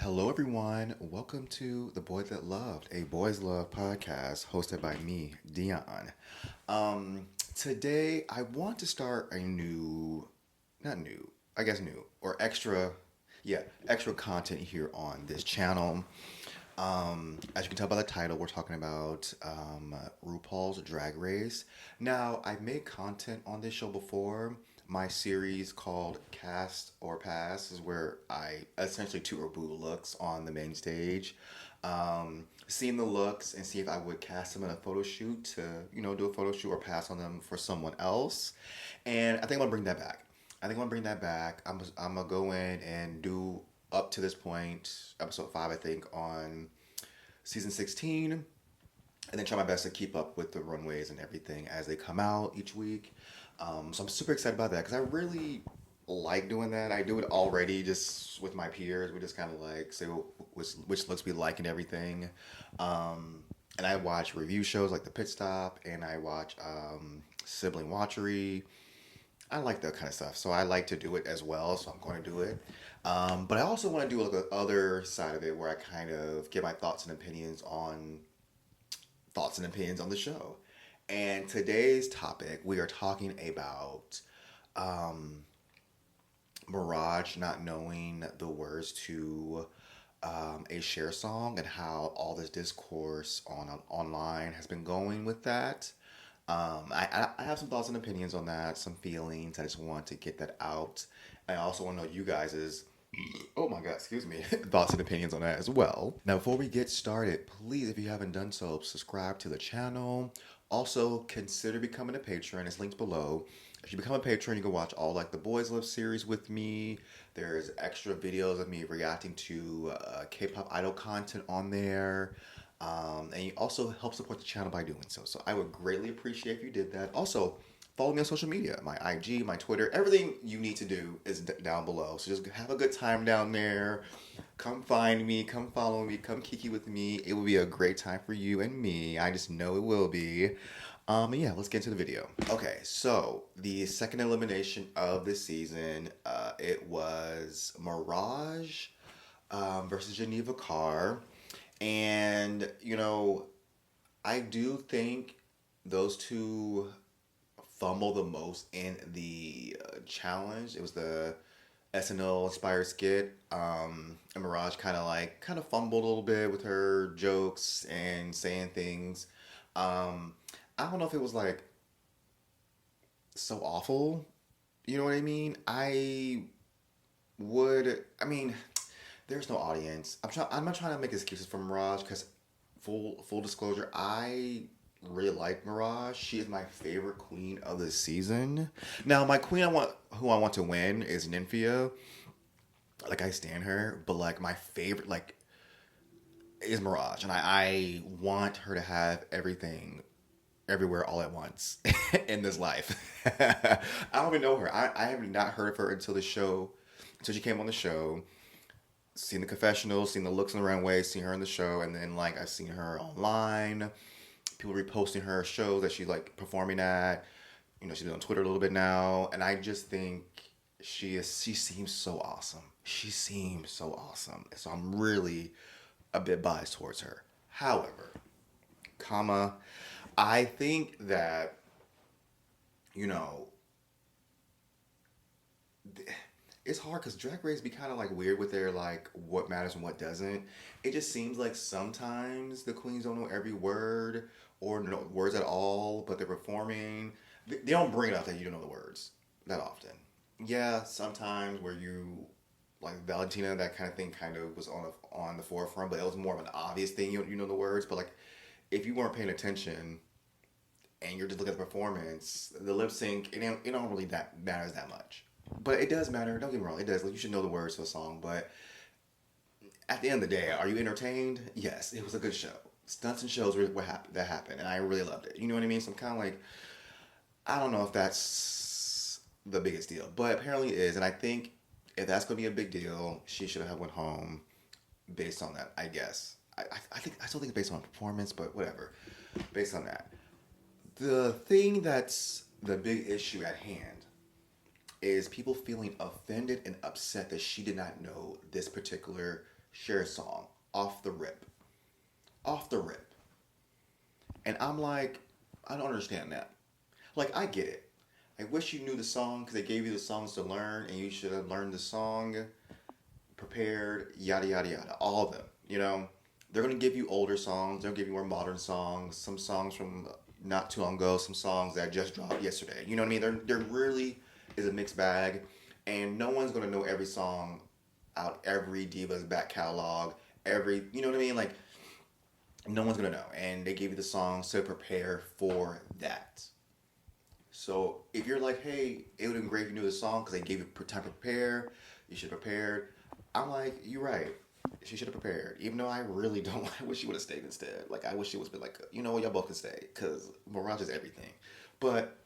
Hello, everyone. Welcome to The Boys That Loved, a Boys Love podcast hosted by me, Dion. Today, I want to start a not new, I guess new, or extra content here on this channel. As you can tell by the title, we're talking about RuPaul's Drag Race. Now, I've made content on this show before. My series called Cast or Pass is where I essentially tour boo looks on the main stage. Seeing the looks and see if I would cast them in a photo shoot to, do a photo shoot or pass on them for someone else. And I think I'm gonna bring that back. I'm gonna go in and do up to this point, episode 5, I think, on season 16, and then try my best to keep up with the runways and everything as they come out each week. So I'm super excited about that because I really like doing that. I do it already just with my peers. We just kind of like say which looks we like and everything. And I watch review shows like The Pit Stop, and I watch Sibling Watchery. I like that kind of stuff, so I like to do it as well. So I'm going to do it. But I also want to do like the other side of it where I kind of give my thoughts and opinions on the show. And today's topic, we are talking about Mirage not knowing the words to a Cher song and how all this discourse online has been going with that. I have some thoughts and opinions on that, some feelings. I just want to get that out. I also want to know you guys' oh my god, excuse me, thoughts and opinions on that as well. Now, before we get started, please, if you haven't done so, subscribe to the channel. Also, consider becoming a patron. It's linked below. If you become a patron, you can watch all like the Boys Love series with me. There's extra videos of me reacting to K-pop idol content on there. And you also help support the channel by doing so. So I would greatly appreciate if you did that. Also, follow me on social media. My IG, my Twitter, everything you need to do is down below. So just have a good time down there. Come find me, come follow me, come kiki with me. It will be a great time for you and me. I just know it will be. Yeah, let's get into the video. Okay, so the second elimination of the season, it was Mirage versus Geneva Carr. And, I do think those two fumble the most in the challenge. It was the SNL inspired skit. And Mirage kind of fumbled a little bit with her jokes and saying things. I don't know if it was like so awful. You know what I mean? I mean, there's no audience. I'm not trying to make excuses for Mirage because full disclosure, I really like Mirage. She is my favorite queen of the season. Now, my queen who I want to win is Nymphia. Like, I stan her, but like my favorite is Mirage, and I want her to have everything everywhere all at once in this life. I don't even know her. I have not heard of her until until she came on the show. Seen the confessionals, seen the looks on the runway, seen her in the show, and then like I've seen her online. People reposting her shows that she's like performing at. She's on Twitter a little bit now, and I just think she seems so awesome. She seems so awesome. So I'm really a bit biased towards her. However, I think that, it's hard because Drag Race be kind of like weird with their like what matters and what doesn't. It just seems like sometimes the queens don't know every word or no words at all, but they're performing. They don't bring it up that you don't know the words that often. Yeah, sometimes where you like Valentina, that kind of thing kind of was on the forefront, but it was more of an obvious thing. You know the words, but like if you weren't paying attention and you're just looking at the performance, the lip sync, it don't really that matters that much. But it does matter. Don't get me wrong. It does. Like, you should know the words to a song. But at the end of the day, are you entertained? Yes, it was a good show. Stunts and shows were that happened, and I really loved it. You know what I mean? So I'm kind of like, I don't know if that's the biggest deal, but apparently it is. And I think if that's going to be a big deal, she should have went home based on that. I guess. I still think it's based on performance, but whatever. Based on that, the thing that's the big issue at hand is people feeling offended and upset that she did not know this particular Cher song off the rip, off the rip, and I'm like, I don't understand that. Like, I get it. I wish you knew the song because they gave you the songs to learn, and you should have learned the song, prepared, yada yada yada, all of them. They're gonna give you older songs. They'll give you more modern songs. Some songs from not too long ago. Some songs that just dropped yesterday. You know what I mean? There really is a mixed bag, and no one's gonna know every song out every diva's back catalog. You know what I mean? Like, no one's gonna know, and they give you the songs to prepare for that. So if you're like, hey, it would have been great if you knew the song because they gave you time to prepare, you should have prepared. I'm like, you're right. She should have prepared. Even though I really don't, I wish she would have stayed instead. Like, I wish she was been like, you know what, y'all both can stay because Mirage is everything. But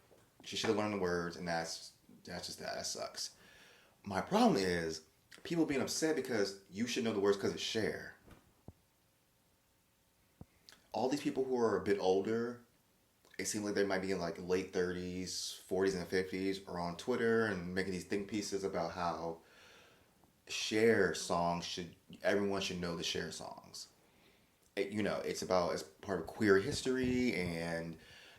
she should have learned the words, and that's just that. That sucks. My problem is people being upset because you should know the words because it's Cher. All these people who are a bit older, it seems like they might be in like late 30s, 40s, and 50s, are on Twitter and making these think pieces about how Cher songs everyone should know the Cher songs. It's about as part of queer history, and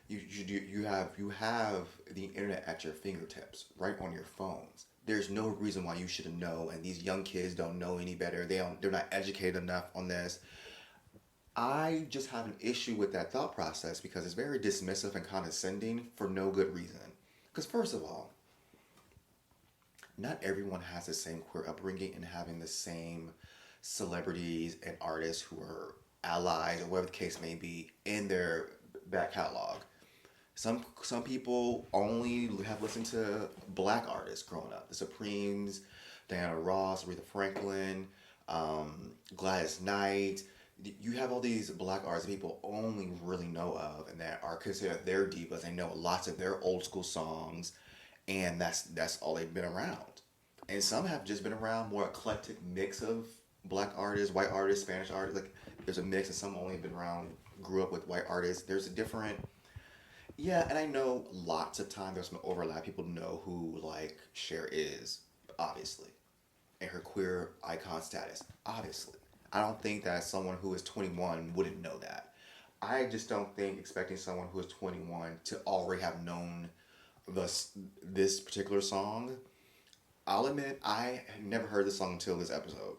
you have the internet at your fingertips, right on your phones. There's no reason why you shouldn't know, and these young kids don't know any better. They're not educated enough on this. I just have an issue with that thought process because it's very dismissive and condescending for no good reason. Because, first of all, not everyone has the same queer upbringing and having the same celebrities and artists who are allies or whatever the case may be in their back catalog. Some people only have listened to black artists growing up. The Supremes, Diana Ross, Aretha Franklin, Gladys Knight. You have all these black artists that people only really know of and that are considered their divas. They know lots of their old school songs, and that's all they've been around. And some have just been around more eclectic mix of black artists, white artists, Spanish artists. Like, there's a mix, and some only been around, grew up with white artists. There's a different, yeah, and I know lots of time there's some overlap. People know who like Cher is, obviously, and her queer icon status, obviously. I don't think that someone who is 21 wouldn't know that. I just don't think expecting someone who is 21 to already have known this particular song. I'll admit I had never heard this song until this episode.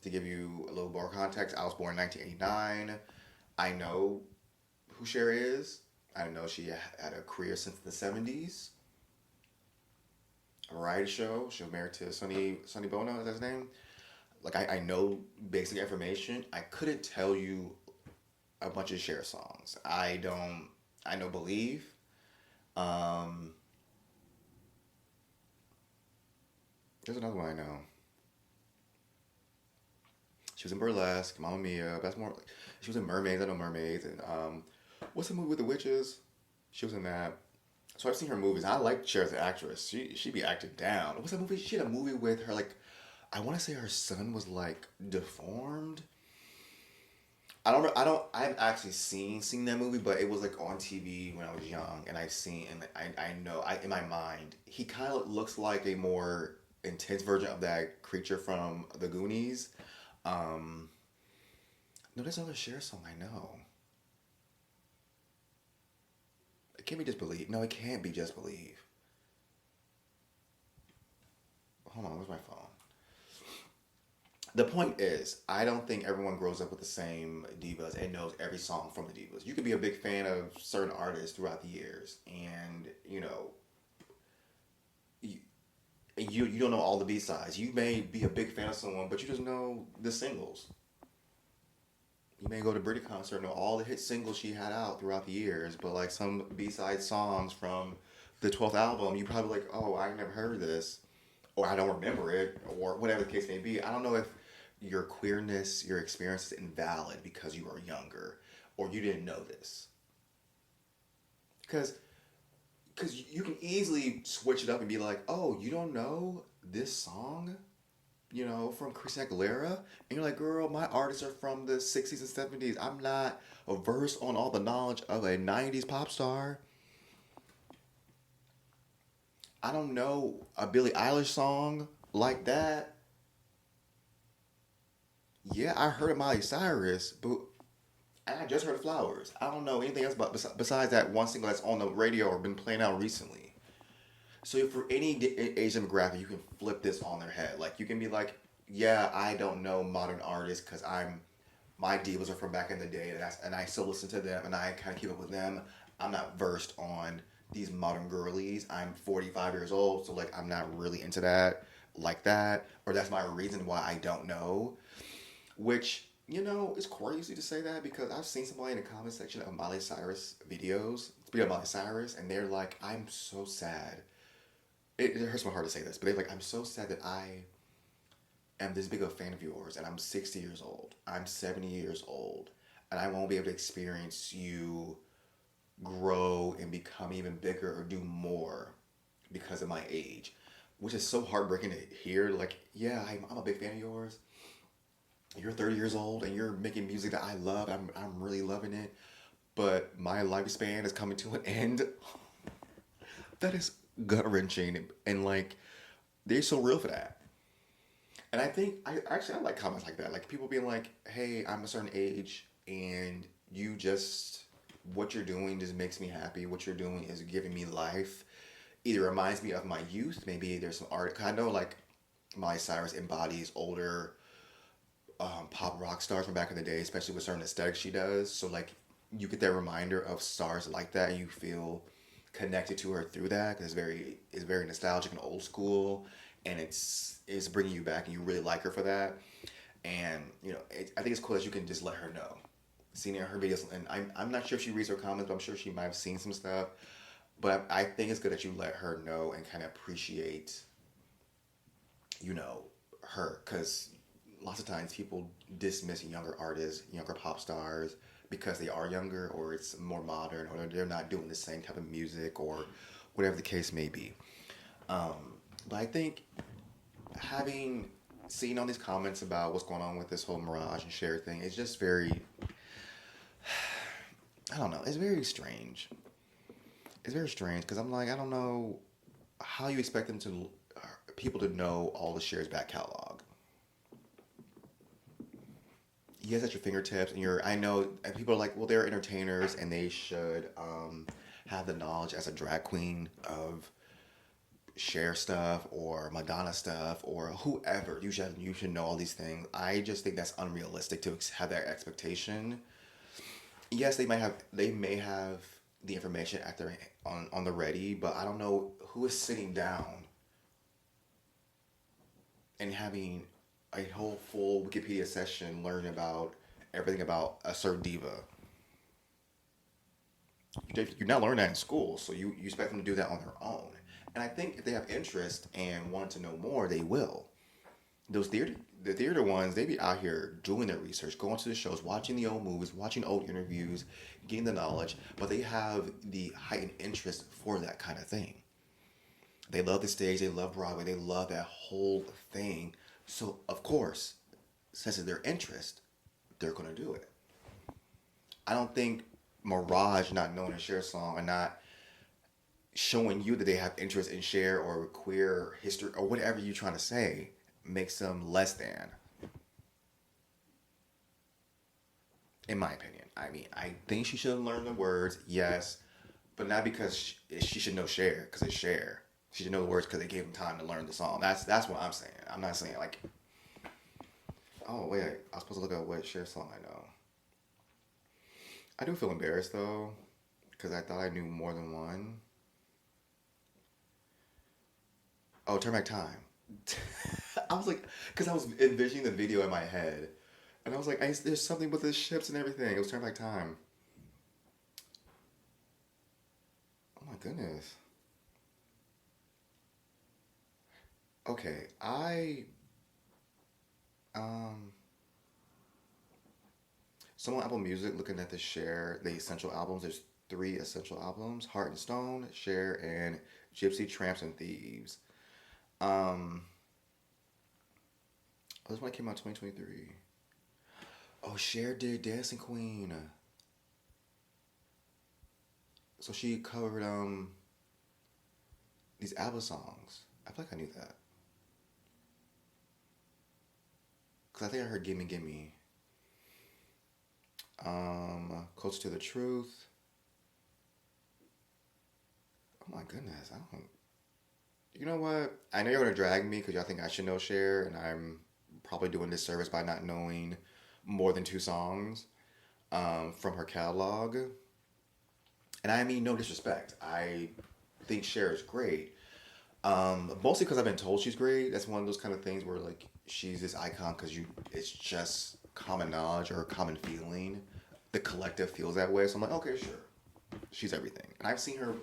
To give you a little more context, I was born in 1989. I know who Cher is. I know she had a career since the 70s. A variety show. She was married to Sonny Bono, is that his name? Like, I know basic information. I couldn't tell you a bunch of Cher songs. I know Believe. There's another one I know. She was in Burlesque, Mamma Mia. That's more. She was in Mermaids. I know Mermaids. And what's the movie with the witches? She was in that. So I've seen her movies. I like Cher as an actress. She be acting down. What's that movie? She had a movie with her, like, I want to say her son was like deformed. I haven't actually seen that movie, but it was like on TV when I was young, and I know, in my mind, he kind of looks like a more intense version of that creature from the Goonies. No, there's another Cher song I know. It can't be Just Believe. No, it can't be Just Believe. Hold on, where's my phone? The point is, I don't think everyone grows up with the same divas and knows every song from the divas. You could be a big fan of certain artists throughout the years, and you don't know all the B sides. You may be a big fan of someone, but you just know the singles. You may go to Britney concert and know all the hit singles she had out throughout the years, but like some B side songs from the 12th album, you probably like, oh, I never heard this, or I don't remember it, or whatever the case may be. I don't know if your queerness, your experience is invalid because you are younger or you didn't know this. Because you can easily switch it up and be like, oh, you don't know this song, from Christina Aguilera? And you're like, girl, my artists are from the 60s and 70s. I'm not versed on all the knowledge of a 90s pop star. I don't know a Billie Eilish song like that. yeah, I heard of Miley Cyrus, but and I just heard of Flowers. I don't know anything else but besides that one single that's on the radio or been playing out recently. So for any age demographic, you can flip this on their head. Like you can be like, yeah, I don't know modern artists because I'm my divas are from back in the day, and I still listen to them and I kind of keep up with them. I'm not versed on these modern girlies. I'm 45 years old, so like I'm not really into that like that, or that's my reason why I don't know. Which it's crazy to say that because I've seen somebody in the comment section of Miley Cyrus videos, speaking of Miley Cyrus, and they're like, "I'm so sad." It hurts my heart to say this, but they're like, "I'm so sad that I am this big of a fan of yours, and I'm 60 years old. I'm 70 years old, and I won't be able to experience you grow and become even bigger or do more because of my age," which is so heartbreaking to hear. Like, yeah, I'm a big fan of yours. You're 30 years old and you're making music that I love. I'm really loving it, but my lifespan is coming to an end. That is gut wrenching, and like they're so real for that. And I think I like comments like that. Like people being like, "Hey, I'm a certain age, and you just what you're doing just makes me happy. What you're doing is giving me life. Either reminds me of my youth. Maybe there's some art. 'Cause I know like Miley Cyrus embodies older pop rock stars from back in the day, especially with certain aesthetics she does. So like you get that reminder of stars like that, and you feel connected to her through that because it's very nostalgic and old school, and it's bringing you back, and you really like her for that. And I think it's cool that you can just let her know. Seeing her videos, and I'm not sure if she reads her comments, but I'm sure she might have seen some stuff. But I think it's good that you let her know and kind of appreciate, her, because lots of times people dismiss younger artists, younger pop stars because they are younger or it's more modern or they're not doing the same type of music or whatever the case may be. But I think having seen all these comments about what's going on with this whole Mirage and Cher thing, it's just very, I don't know, it's very strange. It's very strange because I'm like, I don't know how you expect them to people to know all the Cher's back catalog. Yes, at your fingertips, and I know, and people are like, well, they're entertainers, and they should have the knowledge as a drag queen of Cher stuff or Madonna stuff or whoever. You should know all these things. I just think that's unrealistic to have that expectation. Yes, they may have the information at their on the ready, but I don't know who is sitting down and having a whole full Wikipedia session learning about everything about a certain diva. You're not learning that in school, so you expect them to do that on their own. And I think if they have interest and want to know more, they will. The theater ones, they be out here doing their research, going to the shows, watching the old movies, watching old interviews, getting the knowledge, but they have the heightened interest for that kind of thing. They love the stage, they love Broadway, they love that whole thing. So of course, since it's their interest, they're gonna do it. I don't think Mirage not knowing a Cher song and not showing you that they have interest in Cher or queer history or whatever you're trying to say makes them less than, in my opinion. I mean, I think she should learn the words, yes, but not because she should know Cher because it's Cher. She should know the words because they gave him time to learn the song. That's what I'm saying. I'm not saying like, oh wait, I was supposed to look at what Cher song I know. I do feel embarrassed though, because I thought I knew more than one. Oh, Turn Back Time. I was like, because I was envisioning the video in my head, and I was like, there's something with the ships and everything. It was Turn Back Time. Oh my goodness. Okay, um someone Apple Music looking at the essential albums. There's three essential albums: Heart and Stone, Cher, and Gypsy Tramps and Thieves. Um, oh, this one came out 2023. Oh, Cher did Dancing Queen. So she covered these ABBA songs. I feel like I knew that. Because I think I heard Gimme Gimme. Close to the Truth. Oh my goodness, I don't. You know what? I know you're gonna drag me because y'all think I should know Cher, and I'm probably doing this service by not knowing more than two songs from her catalog. And I mean no disrespect. I think Cher is great. Mostly because I've been told she's great. That's one of those kind of things where like she's this icon because it's just common knowledge or common feeling. The collective feels that way, so I'm like, okay, sure, she's everything. And I've seen her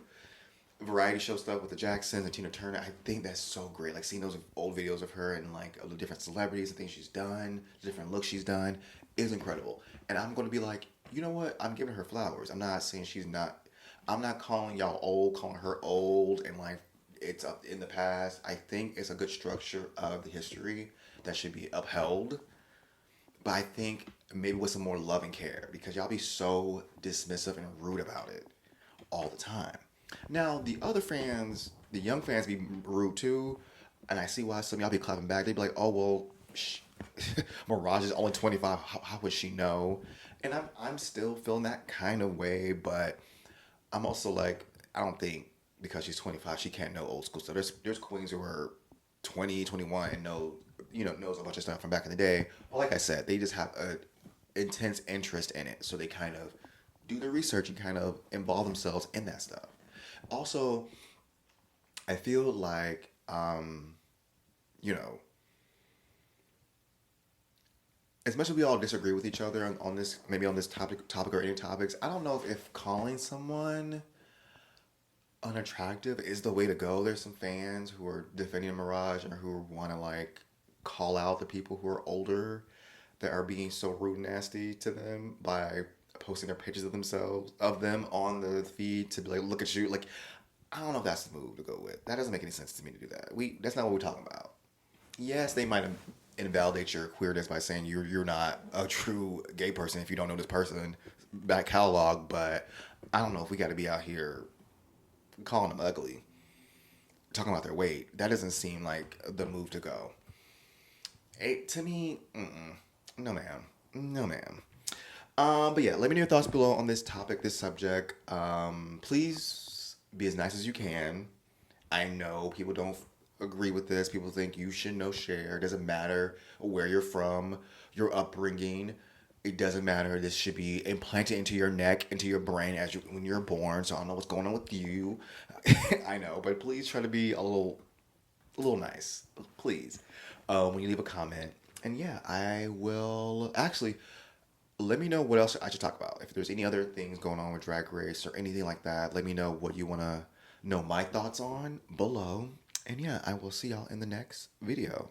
variety show stuff with the Jacksons and Tina Turner. I think that's so great. Like seeing those old videos of her and like of the different celebrities and things she's done, the different looks she's done is incredible. And I'm going to be like, you know what? I'm giving her flowers. I'm not saying she's not. I'm not calling y'all old, calling her old, and like it's up in the past. I think it's a good structure of the history that should be upheld. But I think maybe with some more love and care because y'all be so dismissive and rude about it all the time. Now the other fans, the young fans, be rude too, and I see why some of y'all be clapping back. They be like, "Oh well, Mirage is only 25. How would she know?" And I'm still feeling that kind of way, but I'm also like, I don't think because she's 25 she can't know old school stuff. There's queens who are 20, 21 and knows a bunch of stuff from back in the day. But like I said, they just have a intense interest in it, so they kind of do the research and kind of involve themselves in that stuff. Also, I feel like you know, as much as we all disagree with each other on this, maybe on this topic or any topics, I don't know if calling someone unattractive is the way to go. There's some fans who are defending Mirage and who want to like call out the people who are older that are being so rude and nasty to them by posting their pictures of themselves of them on the feed to be like, look at you. Like, I don't know if that's the move to go with. That doesn't make any sense to me to do that. That's not what we're talking about. Yes, they might invalidate your queerness by saying you're not a true gay person if you don't know this person back catalog, but I don't know if we got to be out here calling them ugly, talking about their weight. That doesn't seem like the move to go. To me, no ma'am, no ma'am. But yeah, let me know your thoughts below on this topic, this subject. Please be as nice as you can. I know people don't agree with this. People think you should know Cher. It doesn't matter where you're from, your upbringing. It doesn't matter. This should be implanted into your neck, into your brain when you're born. So I don't know what's going on with you. I know, but please try to be a little nice, please, when you leave a comment. And yeah, I will actually let me know what else I should talk about. If there's any other things going on with Drag Race or anything like that, let me know what you want to know my thoughts on below. And yeah, I will see y'all in the next video.